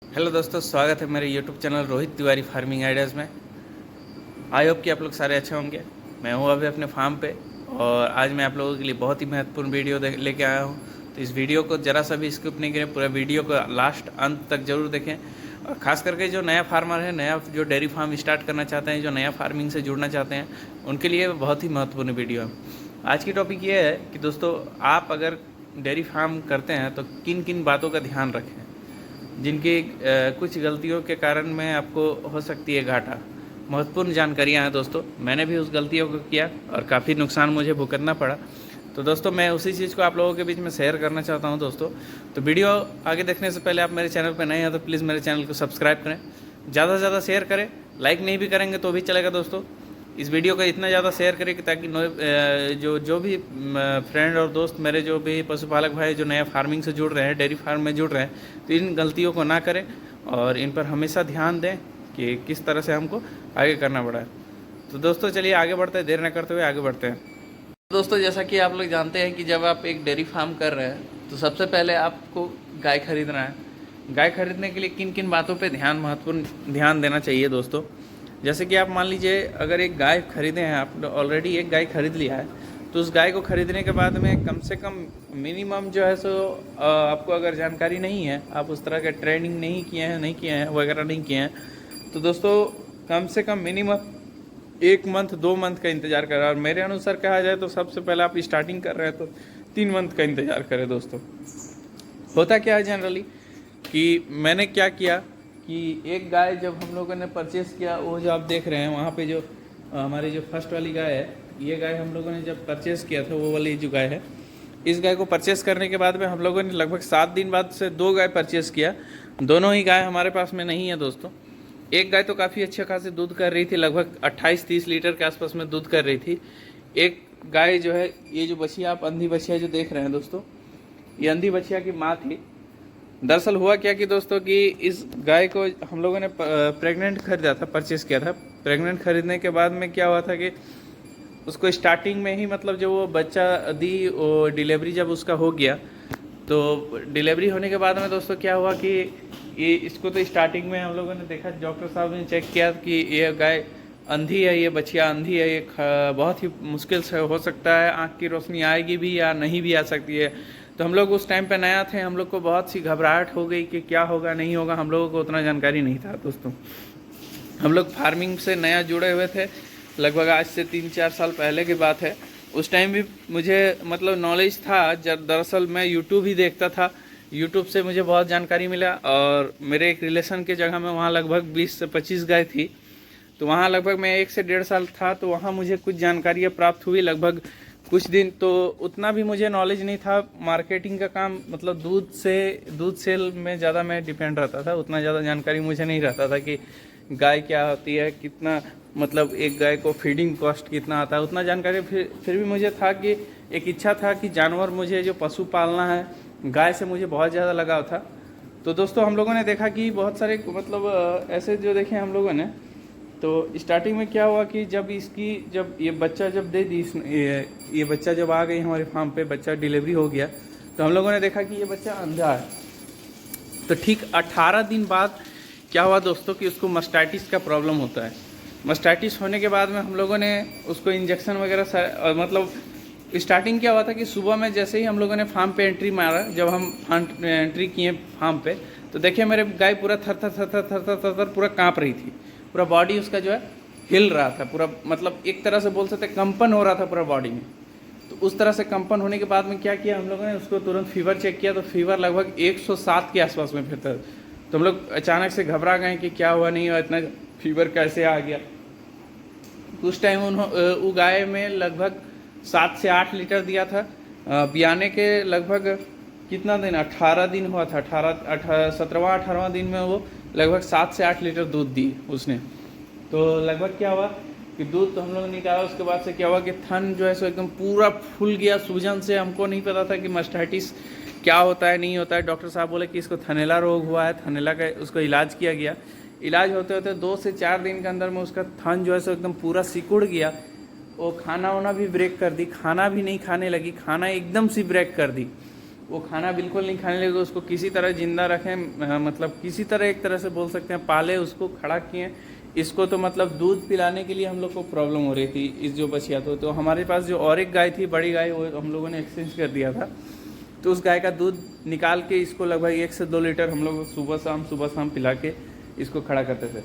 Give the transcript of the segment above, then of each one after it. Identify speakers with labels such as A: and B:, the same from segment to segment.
A: Hello दोस्तों, स्वागत है मेरे YouTube channel Rohit Tiwari farming ideas में। आई होप कि आप लोग सारे अच्छे होंगे। मैं हूँ अभी अपने फार्म पे और आज मैं आप लोगों के लिए बहुत ही महत्वपूर्ण वीडियो लेके आया हूँ। तो इस वीडियो को ज़रा सा भी स्किप नहीं करें, पूरा वीडियो को लास्ट अंत तक ज़रूर देखें। और ख़ास करके जो नया फार्मर है, नया जो डेयरी फार्म स्टार्ट करना चाहते हैं, जो नया फार्मिंग से जुड़ना चाहते हैं, उनके लिए बहुत ही महत्वपूर्ण वीडियो है। आज की टॉपिक ये है कि दोस्तों, आप अगर डेयरी फार्म करते हैं तो किन किन बातों का ध्यान रखें, जिनकी कुछ गलतियों के कारण में आपको हो सकती है घाटा। महत्वपूर्ण जानकारियाँ हैं दोस्तों, मैंने भी उस गलतियों को किया और काफ़ी नुकसान मुझे भुगतना पड़ा। तो दोस्तों, मैं उसी चीज़ को आप लोगों के बीच में शेयर करना चाहता हूं दोस्तों। तो वीडियो आगे देखने से पहले आप मेरे चैनल पर नए हैं तो प्लीज़ मेरे चैनल को सब्सक्राइब करें, ज़्यादा से ज़्यादा शेयर करें। लाइक नहीं भी करेंगे तो भी चलेगा दोस्तों। इस वीडियो को इतना ज़्यादा शेयर करें कि ताकि जो भी फ्रेंड और दोस्त मेरे जो भी पशुपालक भाई जो नया फार्मिंग से जुड़ रहे हैं, डेयरी फार्म में जुड़ रहे हैं, तो इन गलतियों को ना करें और इन पर हमेशा ध्यान दें कि किस तरह से हमको आगे करना पड़ा है। तो दोस्तों चलिए आगे बढ़ते हैं, देर न करते हुए आगे बढ़ते हैं। दोस्तों, जैसा कि आप लोग जानते हैं कि जब आप एक डेयरी फार्म कर रहे हैं तो सबसे पहले आपको गाय खरीदना है। गाय खरीदने के लिए किन किन बातों पे महत्वपूर्ण ध्यान देना चाहिए दोस्तों। जैसे कि आप मान लीजिए, अगर एक गाय खरीदे हैं, आप ऑलरेडी एक गाय खरीद लिया है, तो उस गाय को खरीदने के बाद में कम से कम मिनिमम जो है सो आपको अगर जानकारी नहीं है, आप उस तरह के ट्रेनिंग नहीं किए हैं वगैरह नहीं किए हैं, तो दोस्तों कम से कम मिनिमम 1 मंथ 2 मंथ का इंतज़ार करें। और मेरे अनुसार कहा जाए तो सबसे पहले आप स्टार्टिंग कर रहे हैं तो 3 मंथ का इंतज़ार करें दोस्तों। होता क्या है जनरली कि मैंने क्या किया कि एक गाय जब हम लोगों ने परचेस किया, वो जो आप देख रहे हैं वहाँ पे जो हमारी जो फर्स्ट वाली गाय है, ये गाय हम लोगों ने जब परचेस किया था, वो वाली जो गाय है, इस गाय को परचेस करने के बाद में हम लोगों ने लगभग 7 दिन बाद से 2 गाय परचेस किया। दोनों ही गाय हमारे पास में नहीं है दोस्तों। एक गाय तो काफ़ी अच्छे खासे दूध कर रही थी, लगभग 28-30 लीटर के आसपास में दूध कर रही थी। एक गाय जो है, ये जो बछिया आप अंधी बछिया जो देख रहे हैं दोस्तों, ये अंधी बछिया की माँ थी। दरअसल हुआ क्या कि दोस्तों कि इस गाय को हम लोगों ने प्रेग्नेंट खरीदा था, परचेस किया था। प्रेग्नेंट खरीदने के बाद में क्या हुआ था कि उसको स्टार्टिंग में ही, मतलब जब वो बच्चा दी, वो डिलीवरी जब उसका हो गया, तो डिलीवरी होने के बाद में दोस्तों क्या हुआ कि ये इसको तो स्टार्टिंग में हम लोगों ने देखा, डॉक्टर साहब ने चेक किया कि ये गाय अंधी है, ये बछिया अंधी है, ये बहुत ही मुश्किल से हो सकता है, आँख की रोशनी आएगी भी या नहीं भी आ सकती है। तो हम लोग उस टाइम पे नया थे, हम लोग को बहुत सी घबराहट हो गई कि क्या होगा नहीं होगा, हम लोगों को उतना जानकारी नहीं था दोस्तों। हम लोग फार्मिंग से नया जुड़े हुए थे, लगभग आज से 3-4 साल पहले की बात है। उस टाइम भी मुझे मतलब नॉलेज था, जब दरअसल मैं यूट्यूब ही देखता था, यूट्यूब से मुझे बहुत जानकारी मिला। और मेरे एक रिलेशन के जगह में वहाँ लगभग 20 से 25 गाय थी, तो वहाँ लगभग मैं 1 से 1.5 साल था, तो वहाँ मुझे कुछ जानकारियाँ प्राप्त हुई लगभग कुछ दिन। तो उतना भी मुझे नॉलेज नहीं था। मार्केटिंग का काम, मतलब दूध सेल में ज़्यादा मैं डिपेंड रहता था, उतना ज़्यादा जानकारी मुझे नहीं रहता था कि गाय क्या होती है, कितना, मतलब एक गाय को फीडिंग कॉस्ट कितना आता है, उतना जानकारी फिर भी मुझे था कि एक इच्छा था कि जानवर, मुझे जो पशु पालना है, गाय से मुझे बहुत ज़्यादा लगाव था। तो दोस्तों हम लोगों ने देखा कि बहुत सारे, मतलब ऐसे जो देखे हम लोगों ने, तो स्टार्टिंग में क्या हुआ कि जब ये बच्चा जब दे दी, ये बच्चा जब आ गई हमारे फार्म पे, बच्चा डिलीवरी हो गया, तो हम लोगों ने देखा कि ये बच्चा अंधा है। तो ठीक 18 दिन बाद क्या हुआ दोस्तों कि उसको मस्टाइटिस का प्रॉब्लम होता है। मस्टाइटिस होने के बाद में हम लोगों ने उसको इंजेक्शन वगैरह, मतलब स्टार्टिंग क्या हुआ था कि सुबह में जैसे ही हम लोगों ने फार्म पे एंट्री मारा, जब हम एंट्री किए फार्म पे, तो देखिए मेरे गाय पूरा थर थर थर थर थर थर थर थर पूरा काँप रही थी। पूरा बॉडी उसका जो है हिल रहा था पूरा, मतलब एक तरह से बोल सकते कंपन हो रहा था पूरा बॉडी में। तो उस तरह से कंपन होने के बाद में क्या किया हम लोगों ने, उसको तुरंत फीवर चेक किया, तो फीवर लगभग 107 के आसपास में फिरता। तो हम लोग अचानक से घबरा गए कि क्या हुआ नहीं हुआ, इतना फीवर कैसे आ गया। उस टाइम वो गाय में लगभग 7 से 8 लीटर दिया था। बियाने के लगभग कितना दिन, 18 दिन हुआ था, 17वां 18वां दिन में वो लगभग 7 से 8 लीटर दूध दी उसने। तो लगभग क्या हुआ कि दूध तो हम लोग निकाला, उसके बाद से क्या हुआ कि थन जो है सो एकदम पूरा फूल गया सूजन से। हमको नहीं पता था कि मस्टाइटिस क्या होता है नहीं होता है। डॉक्टर साहब बोले कि इसको थनैला रोग हुआ है, थनैला का उसको इलाज किया गया। इलाज होते होते 2 से 4 दिन के अंदर में उसका थन जो है सो एकदम पूरा सिकुड़ गया। वो खाना वाना भी ब्रेक कर दी, खाना भी नहीं खाने लगी, खाना एकदम सी ब्रेक कर दी। वो खाना बिल्कुल नहीं खाने लगे, उसको किसी तरह ज़िंदा रखें, मतलब किसी तरह एक तरह से बोल सकते हैं पाले, उसको खड़ा किए। इसको तो मतलब दूध पिलाने के लिए हम लोग को प्रॉब्लम हो रही थी इस जो बछिया तो हमारे पास जो और एक गाय थी बड़ी गाय, वो हम लोगों ने एक्सचेंज कर दिया था। तो उस गाय का दूध निकाल के इसको लगभग 1 से 2 लीटर हम लोग सुबह शाम पिला के इसको खड़ा करते थे।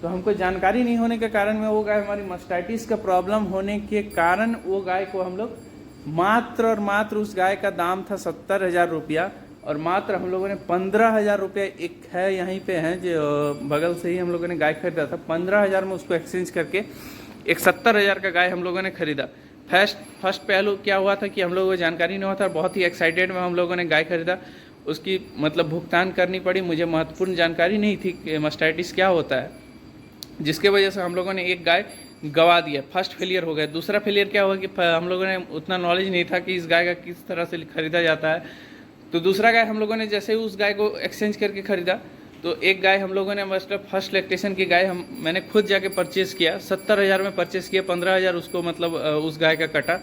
A: तो हमको जानकारी नहीं होने के कारण में वो गाय, हमारी मास्टाइटिस का प्रॉब्लम होने के कारण वो गाय को हम लोग मात्र और मात्र, उस गाय का दाम था 70,000 रुपया, और मात्र हम लोगों ने 15,000 रुपया, एक है यहीं पे है जो बगल से ही हम लोगों ने गाय खरीदा था, 15,000 में उसको एक्सचेंज करके एक 70,000 का गाय हम लोगों ने खरीदा। फर्स्ट पहलू क्या हुआ था कि हम लोगों को जानकारी नहीं हुआ था, बहुत ही एक्साइटेड में हम लोगों ने गाय खरीदा, उसकी मतलब भुगतान करनी पड़ी। मुझे महत्वपूर्ण जानकारी नहीं थी कि मास्टाइटिस क्या होता है, जिसके वजह से हम लोगों ने एक गाय गवा दिया, फर्स्ट फेलियर हो गया। दूसरा फेलियर क्या हुआ कि हम लोगों ने उतना नॉलेज नहीं था कि इस गाय का किस तरह से खरीदा जाता है। तो दूसरा गाय हम लोगों ने जैसे ही उस गाय को एक्सचेंज करके खरीदा, तो एक गाय हम लोगों ने मतलब फर्स्ट लैक्टेशन की गाय मैंने खुद जाके परचेज़ किया, 70,000 में परचेज़ किया, 15,000 उसको मतलब उस गाय का कटा।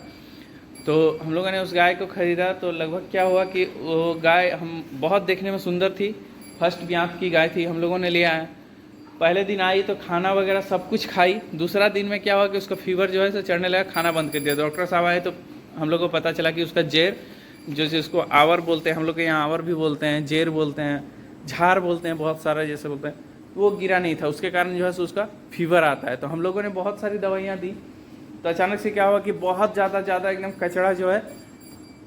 A: तो हम लोगों ने उस गाय को ख़रीदा, तो लगभग क्या हुआ कि वो गाय हम बहुत देखने में सुंदर थी, फर्स्ट ब्यात की गाय थी, हम लोगों ने ले आए। पहले दिन आई तो खाना वगैरह सब कुछ खाई। दूसरा दिन में क्या हुआ कि उसका फीवर जो है सो चढ़ने लगा, खाना बंद कर दिया। डॉक्टर साहब आए तो हम लोग को पता चला कि उसका जेर, जो जिसको आवर बोलते हैं, हम लोग के यहाँ आवर भी बोलते हैं, जेर बोलते हैं, झार बोलते हैं, बहुत सारा जैसे बोलते हैं, वो गिरा नहीं था, उसके कारण जो है सो उसका फीवर आता है। तो हम लोगों ने बहुत सारी दवाइयाँ दी, तो अचानक से क्या हुआ कि बहुत ज़्यादा एकदम कचरा जो है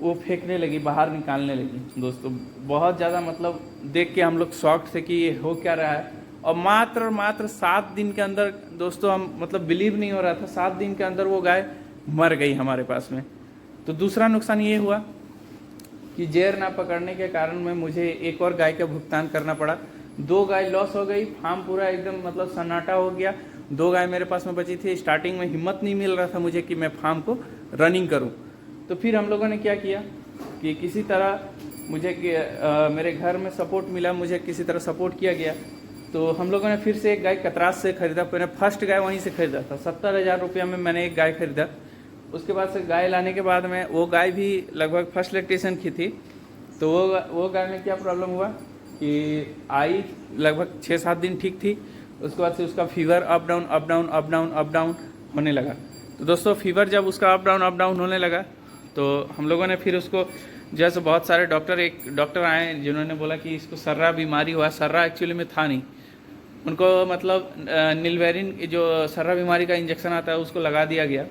A: वो फेंकने लगी, बाहर निकालने लगी। दोस्तों बहुत ज़्यादा मतलब देख के हम लोग शॉक थे कि ये हो क्या रहा है। और मात्र 7 दिन के अंदर दोस्तों, हम मतलब बिलीव नहीं हो रहा था, 7 दिन के अंदर वो गाय मर गई हमारे पास में। तो दूसरा नुकसान ये हुआ कि जेर ना पकड़ने के कारण में मुझे एक और गाय का भुगतान करना पड़ा। 2 गाय लॉस हो गई, फार्म पूरा एकदम मतलब सन्नाटा हो गया। 2 गाय मेरे पास में बची थी। स्टार्टिंग में हिम्मत नहीं मिल रहा था मुझे कि मैं फार्म को रनिंग करूं। तो फिर हम लोगों ने क्या किया कि किसी तरह मुझे मेरे घर में सपोर्ट मिला, मुझे किसी तरह सपोर्ट किया गया। तो हम लोगों ने फिर से एक गाय कतरास से खरीदा। मैंने फर्स्ट गाय वहीं से खरीदा था, 70,000 रुपया में मैंने एक गाय खरीदा। उसके बाद से गाय लाने के बाद में वो गाय भी लगभग फर्स्ट लैक्टेशन की थी। तो वो गाय में क्या प्रॉब्लम हुआ कि आई लगभग 6-7 दिन ठीक थी, उसके बाद से उसका फीवर अप डाउन होने लगा। तो दोस्तों फीवर जब उसका अप डाउन होने लगा, तो हम लोगों ने फिर उसको जैसे बहुत सारे एक डॉक्टर आए जिन्होंने बोला कि इसको सर्रा बीमारी हुआ। सर्रा एक्चुअली में था नहीं, उनको मतलब निलवेरिन जो सर्रा बीमारी का इंजेक्शन आता है उसको लगा दिया गया।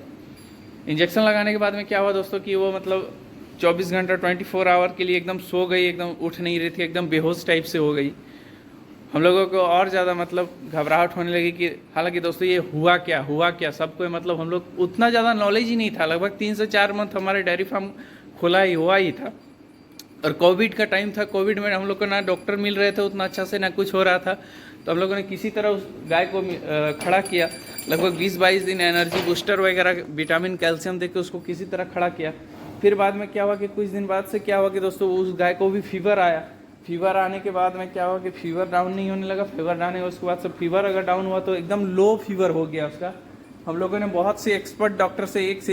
A: इंजेक्शन लगाने के बाद में क्या हुआ दोस्तों कि वो मतलब 24 घंटा 24 आवर के लिए एकदम सो गई, एकदम उठ नहीं रही थी, एकदम बेहोश टाइप से हो गई। हम लोगों को और ज़्यादा मतलब घबराहट होने लगी कि हालांकि दोस्तों ये हुआ क्या सबको मतलब हम लोग उतना ज़्यादा नॉलेज ही नहीं था। लगभग 3 से 4 मंथ हमारे डेयरी फार्म खुला ही हुआ ही था, और कोविड का टाइम था। कोविड में हम लोग को ना डॉक्टर मिल रहे थे उतना अच्छा से, ना कुछ हो रहा था। तो हम लोगों ने किसी तरह उस गाय को खड़ा किया। लगभग 20-22 दिन एनर्जी बूस्टर वगैरह, विटामिन, कैल्शियम देके उसको किसी तरह खड़ा किया। फिर बाद में क्या हुआ कि कुछ दिन बाद से क्या हुआ कि दोस्तों उस गाय को भी फीवर आया। फीवर आने के बाद में क्या हुआ कि फीवर डाउन नहीं होने लगा। फीवर डाउन हुआ उसके बाद से फीवर अगर डाउन हुआ तो एकदम लो फीवर हो गया उसका। हम लोगों ने बहुत से एक्सपर्ट डॉक्टर से एक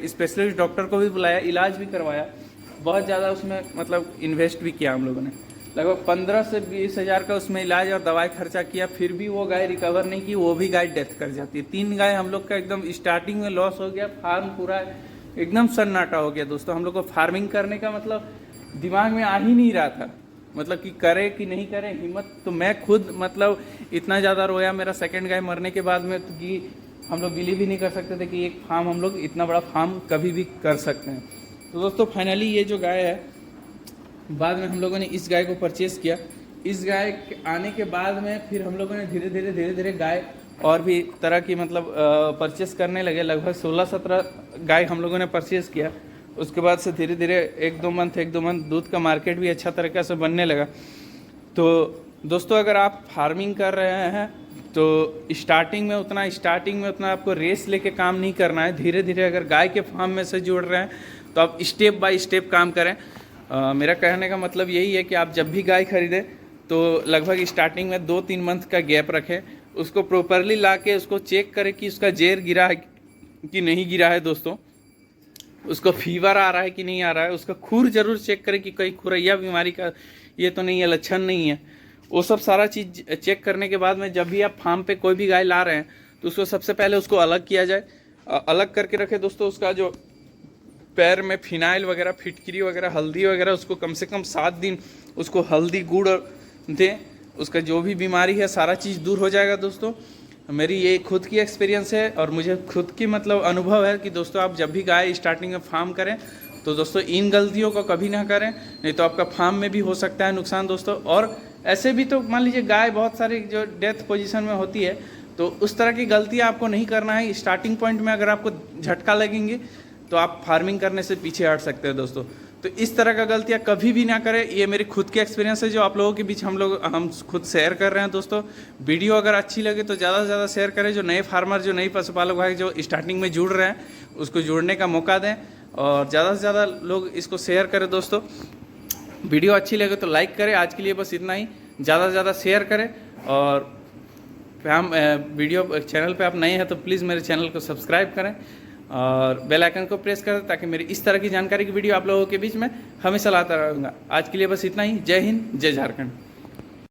A: स्पेशलिस्ट डॉक्टर को भी बुलाया, इलाज भी करवाया, बहुत ज़्यादा उसमें मतलब इन्वेस्ट भी किया हम लोगों ने। लगभग 15 से 20 हज़ार का उसमें इलाज और दवाई खर्चा किया, फिर भी वो गाय रिकवर नहीं की, वो भी गाय डेथ कर जाती है। 3 गाय हम लोग का एकदम स्टार्टिंग में लॉस हो गया, फार्म पूरा एकदम सन्नाटा हो गया। दोस्तों हम लोग को फार्मिंग करने का मतलब दिमाग में आ ही नहीं रहा था, मतलब कि करे कि नहीं करे हिम्मत। तो मैं खुद मतलब इतना ज़्यादा रोया मेरा सेकंड गाय मरने के बाद में कि हम लोग बिलीव ही नहीं कर सकते थे कि एक फार्म हम लोग इतना बड़ा फार्म कभी भी कर सकते हैं। तो दोस्तों फाइनली ये जो गाय है, बाद में हम लोगों ने इस गाय को परचेज़ किया। इस गाय के आने के बाद में फिर हम लोगों ने धीरे धीरे गाय और भी तरह की मतलब परचेज़ करने लगे। लगभग 16-17 गाय हम लोगों ने परचेज़ किया। उसके बाद से धीरे धीरे 1-2 मंथ दूध का मार्केट भी अच्छा तरीक़े से बनने लगा। तो दोस्तों अगर आप फार्मिंग कर रहे हैं तो स्टार्टिंग में उतना आपको रेस लेके काम नहीं करना है। धीरे धीरे अगर गाय के फार्म में से जुड़ रहे हैं तो आप स्टेप बाय स्टेप काम करें। मेरा कहने का मतलब यही है कि आप जब भी गाय खरीदें तो लगभग स्टार्टिंग में 2-3 मंथ का गैप रखें, उसको प्रॉपरली ला के उसको चेक करें कि उसका जेर गिरा है कि नहीं गिरा है दोस्तों। उसको फीवर आ रहा है कि नहीं आ रहा है, उसका खूर जरूर चेक करें कि कहीं खुरैया बीमारी का ये तो नहीं है, लक्षण नहीं है। वो सब सारा चीज़ चेक करने के बाद में जब भी आप फार्म पे कोई भी गाय ला रहे हैं तो उसको सबसे पहले उसको अलग किया जाए। अलग करके रखे दोस्तों। उसका जो पैर में फिनाइल वगैरह, फिटकरी वगैरह, हल्दी वगैरह, उसको कम से कम 7 दिन उसको हल्दी गुड़ दें। उसका जो भी बीमारी है सारा चीज़ दूर हो जाएगा दोस्तों। मेरी ये खुद की एक्सपीरियंस है और मुझे खुद की मतलब अनुभव है कि दोस्तों आप जब भी गाय स्टार्टिंग में फार्म करें तो दोस्तों इन गलतियों को कभी ना करें, नहीं तो आपका फार्म में भी हो सकता है नुकसान दोस्तों। और ऐसे भी तो मान लीजिए गाय बहुत सारी जो डेथ पोजीशन में होती है, तो उस तरह की गलतियाँ आपको नहीं करना है। स्टार्टिंग पॉइंट में अगर आपको झटका लगेंगे तो आप फार्मिंग करने से पीछे हट सकते हैं दोस्तों। तो इस तरह का गलतियाँ कभी भी ना करें। ये मेरी खुद की एक्सपीरियंस है जो आप लोगों के बीच हम खुद शेयर कर रहे हैं दोस्तों। वीडियो अगर अच्छी लगे तो ज़्यादा से ज़्यादा शेयर करें। जो नए फार्मर, जो नए पशुपालक भाई जो स्टार्टिंग में जुड़ रहे हैं उसको जुड़ने का मौका दें और ज़्यादा से ज़्यादा लोग इसको शेयर करें दोस्तों। वीडियो अच्छी लगे तो लाइक करें। आज के लिए बस इतना ही। ज़्यादा से ज़्यादा शेयर करें और हम वीडियो चैनल पे आप नए हैं तो प्लीज़ मेरे चैनल को सब्सक्राइब करें और बेल आइकन को प्रेस करें ताकि मेरी इस तरह की जानकारी की वीडियो आप लोगों के बीच में हमेशा लाता रहूँगा। आज के लिए बस इतना ही। जय हिंद, जय झारखंड।